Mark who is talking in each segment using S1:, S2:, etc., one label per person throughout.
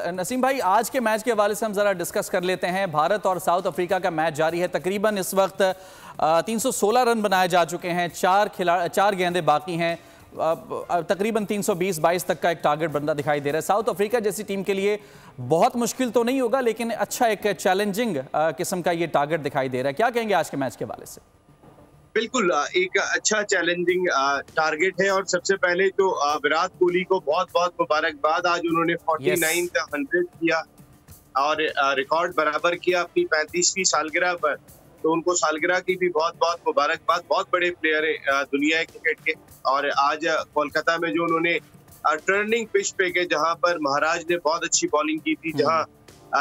S1: नसीम भाई, आज के मैच के हवाले से हम जरा डिस्कस कर लेते हैं। भारत और साउथ अफ्रीका का मैच जारी है। तकरीबन इस वक्त 316 रन बनाए जा चुके हैं। चार गेंदें बाकी हैं। तकरीबन 320-22 तक का एक टारगेट बनता दिखाई दे रहा है। साउथ अफ्रीका जैसी टीम के लिए बहुत मुश्किल तो नहीं होगा, लेकिन अच्छा एक चैलेंजिंग किस्म का ये टारगेट दिखाई दे रहा है। क्या कहेंगे आज के मैच के हवाले से?
S2: बिल्कुल, एक अच्छा चैलेंजिंग टारगेट है। और सबसे पहले तो विराट कोहली को बहुत बहुत मुबारकबाद। आज उन्होंने 49 का 100 किया और रिकॉर्ड बराबर किया अपनी 35वीं सालगिरह पर। तो उनको सालगिरह की भी बहुत बहुत मुबारकबाद। बहुत बड़े प्लेयर है दुनिया क्रिकेट के। और आज कोलकाता में जो उन्होंने टर्निंग पिच पे गए, जहां पर महाराज ने बहुत अच्छी बॉलिंग की थी, जहां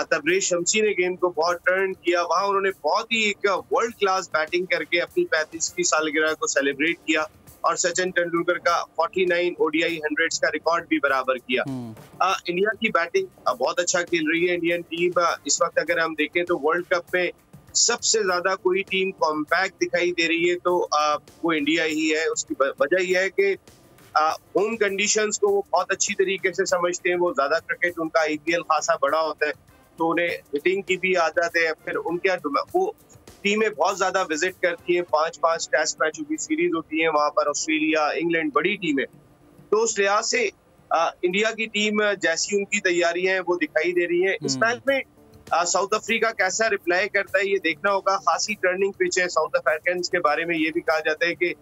S2: तबरेज शमसी ने गेंद को बहुत टर्न किया, वहां उन्होंने बहुत ही एक वर्ल्ड क्लास बैटिंग करके अपनी 35वीं सालगिरह को सेलिब्रेट किया और सचिन तेंदुलकर का 49 ओडीआई 100s का रिकॉर्ड भी बराबर किया। इंडिया की बैटिंग बहुत अच्छा खेल रही है। इंडियन टीम इस वक्त अगर हम देखें तो वर्ल्ड कप में सबसे ज्यादा कोई टीम कॉम्पैक्ट दिखाई दे रही है तो वो इंडिया ही है। उसकी वजह यह है कि होम कंडीशंस को वो बहुत अच्छी तरीके से समझते हैं। वो ज्यादा क्रिकेट उनका आईपीएल खासा बड़ा होता है, तो उन्हें हिटिंग की भी आदत है। फिर उनके वो टीमें बहुत ज्यादा विजिट करती हैं। 5-5 टेस्ट मैचों की सीरीज होती है वहां पर। ऑस्ट्रेलिया, इंग्लैंड बड़ी टीमें। तो उस लिहाज से इंडिया की टीम जैसी उनकी तैयारियां हैं वो दिखाई दे रही है। इस मैच में साउथ अफ्रीका कैसा रिप्लाई करता है ये देखना होगा। खासी टर्निंग पिच है। साउथ अफ्रीकन के बारे में ये भी कहा जाता है कि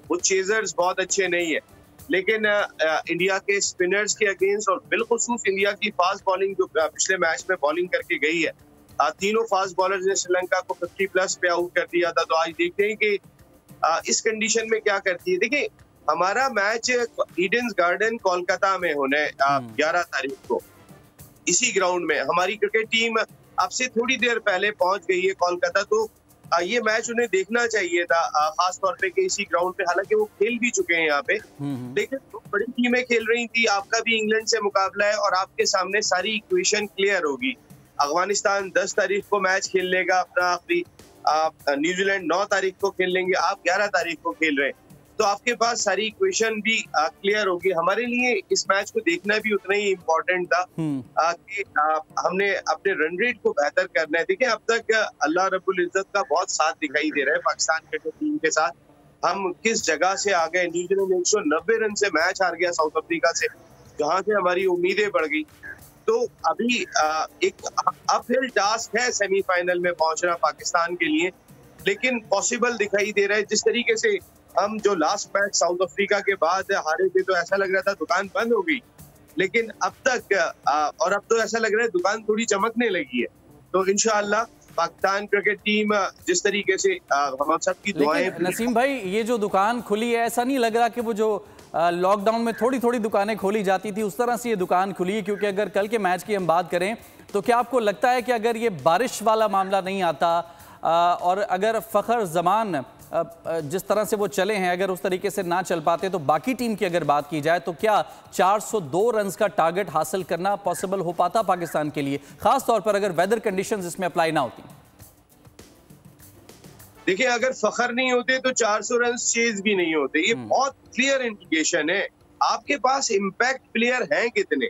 S2: वो चेजर्स बहुत अच्छे नहीं है, लेकिन इंडिया के स्पिनर्स के अगेंस्ट और बिलखुसूस इंडिया की फास्ट बॉलिंग जो पिछले मैच में बॉलिंग करके गई है, तीनों फास्ट बॉलर्स ने श्रीलंका को 50+ पे आउट कर दिया था। तो आज देखते हैं कि इस कंडीशन में क्या करती है। देखिए, हमारा मैच ईडन गार्डन कोलकाता में होना है 11 तारीख को। इसी ग्राउंड में हमारी क्रिकेट टीम अब से थोड़ी देर पहले पहुंच गई है कोलकाता। तो ये मैच उन्हें देखना चाहिए था खास तौर पे कि इसी ग्राउंड पे। हालांकि वो खेल भी चुके हैं यहाँ पे, लेकिन बड़ी टीमें खेल रही थी। आपका भी इंग्लैंड से मुकाबला है और आपके सामने सारी इक्वेशन क्लियर होगी। अफगानिस्तान 10 तारीख को मैच खेल लेगा अपना आखिरी। न्यूजीलैंड 9 तारीख को खेल लेंगे, आप 11 तारीख को खेल रहे हैं। तो आपके पास सारी इक्वेशन भी क्लियर होगी। हमारे लिए इस मैच को देखना भी उतना ही इम्पोर्टेंट था कि हमने अपने रन रेट को बेहतर करना है। देखिए, अब तक अल्लाह रब्बुल इज्जत का बहुत साथ दिखाई दे रहा है पाकिस्तान क्रिकेट टीम के साथ। हम किस जगह से आ गए। न्यूजीलैंड 190 रन से मैच हार गया साउथ अफ्रीका से, जहां से हमारी उम्मीदें बढ़ गई। तो अभी एक अपहिल टास्क है सेमीफाइनल में पहुंचना पाकिस्तान के लिए, लेकिन पॉसिबल दिखाई दे रहा है। जिस तरीके से हम जो लास्ट मैच साउथ अफ्रीका के बाद हारे थे, तो ऐसा लग रहा था दुकान बंद हो गई, लेकिन अब तक और अब तो ऐसा लग रहा है दुकान थोड़ी चमकने लगी है। तो इंशाअल्लाह पाकिस्तान क्रिकेट टीम जिस तरीके से हम सबकी दुआएं।
S1: नसीम भाई, ये जो दुकान खुली है, ऐसा नहीं लग रहा कि वो जो लॉकडाउन में थोड़ी थोड़ी दुकानें खोली जाती थी उस तरह से ये दुकान खुली है? क्योंकि अगर कल के मैच की हम बात करें तो क्या आपको लगता है कि अगर ये बारिश वाला मामला नहीं आता और अगर फ़खर जमान जिस तरह से वो चले हैं, अगर उस तरीके से ना चल पाते, तो बाकी टीम की अगर बात की जाए तो क्या 402 रन का टारगेट हासिल करना पॉसिबल हो पाता पाकिस्तान के लिए, खास तौर पर अगर वेदर कंडीशंस इसमें अप्लाई ना होती?
S2: देखिए, अगर फखर नहीं होते तो 400 रन चेज भी नहीं होते। ये बहुत क्लियर इंडिकेशन है। आपके पास इम्पैक्ट प्लेयर हैं कितने,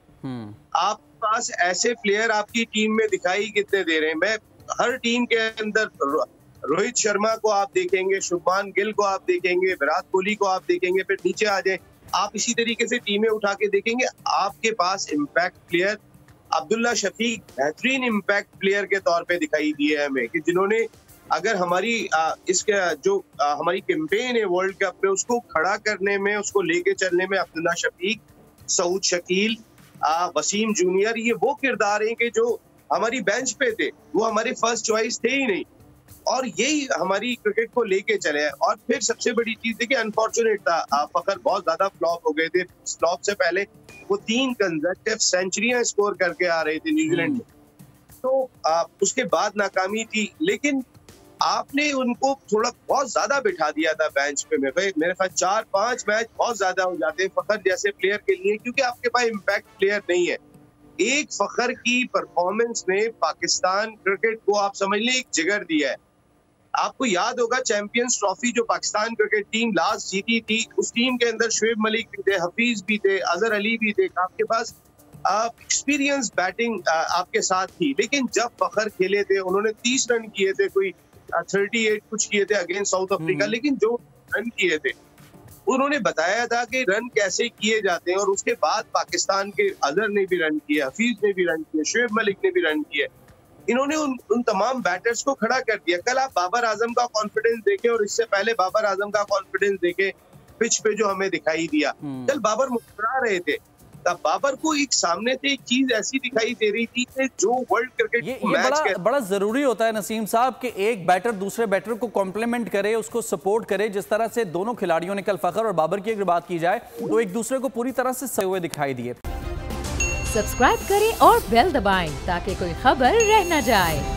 S2: आपके पास ऐसे प्लेयर आपकी टीम में दिखाई कितने दे रहे हैं। मैं हर टीम के अंदर रोहित शर्मा को आप देखेंगे, शुभमान गिल को आप देखेंगे, विराट कोहली को आप देखेंगे, फिर नीचे आ जाए आप इसी तरीके से टीमें उठा के देखेंगे। आपके पास इम्पैक्ट प्लेयर अब्दुल्ला शफीक बेहतरीन इम्पैक्ट प्लेयर के तौर पे दिखाई दिए हमें, कि जिन्होंने अगर हमारी इसके जो हमारी कैंपेन है वर्ल्ड कप में, उसको खड़ा करने में, उसको लेके चलने में अब्दुल्ला शफीक, सऊद शकील, वसीम जूनियर, ये वो किरदार हैं कि जो हमारी बेंच पे थे, वो हमारे फर्स्ट चॉइस थे ही नहीं, और यही हमारी क्रिकेट को लेके चले हैं। और फिर सबसे बड़ी चीज देखिए, अनफॉर्चुनेट था फखर बहुत ज्यादा फ्लॉप हो गए थे। फ्लॉप से पहले वो 3 कंसेक्यूटिव सेंचुरियां स्कोर करके आ रहे थे न्यूजीलैंड में, तो उसके बाद नाकामी थी। लेकिन आपने उनको थोड़ा बहुत ज्यादा बिठा दिया था बेंच पे। मेरे पास 4-5 मैच बहुत ज्यादा हो जाते हैं फखर जैसे प्लेयर के लिए, क्योंकि आपके पास इम्पैक्ट प्लेयर नहीं है। एक फखर की परफॉर्मेंस ने पाकिस्तान क्रिकेट को आप समझ लें एक जिगर दिया है। आपको याद होगा चैंपियंस ट्रॉफी जो पाकिस्तान क्रिकेट टीम लास्ट जीती थी, उस टीम के अंदर शुएब मलिक भी थे, हफीज भी थे, अजहर अली भी थे। आपके पास एक्सपीरियंस बैटिंग आपके साथ थी, लेकिन जब फखर खेले थे उन्होंने 30 रन किए थे, कोई 38 कुछ किए थे अगेंस्ट साउथ अफ्रीका, लेकिन जो रन किए थे उन्होंने बताया था कि रन कैसे किए जाते हैं। और उसके बाद पाकिस्तान के अजहर ने भी रन किया, हफीज ने भी रन किया, शुएब मलिक ने भी रन किए। इन्होंने उन तमाम बैटर्स को खड़ा कर दिया। कल आप बाबर आजम का कॉन्फिडेंस देखें और इससे पहले बाबर आजम का कॉन्फिडेंस देखें पिच पे जो हमें दिखाई दिया। कल बाबर मुस्कुरा रहे थे, तब बाबर को एक सामने से एक चीज ऐसी दिखाई दे रही थी कि जो वर्ल्ड क्रिकेट
S1: ये बड़ा जरूरी होता है नसीम साहब कि एक बैटर दूसरे बैटर को कॉम्प्लीमेंट करे, उसको सपोर्ट करे। जिस तरह से दोनों खिलाड़ियों ने कल फखर और बाबर की अगर बात की जाए तो एक दूसरे को पूरी तरह से सहे हुए दिखाई दिए।
S3: सब्सक्राइब करें और बेल दबाएं ताकि कोई खबर रह न जाए।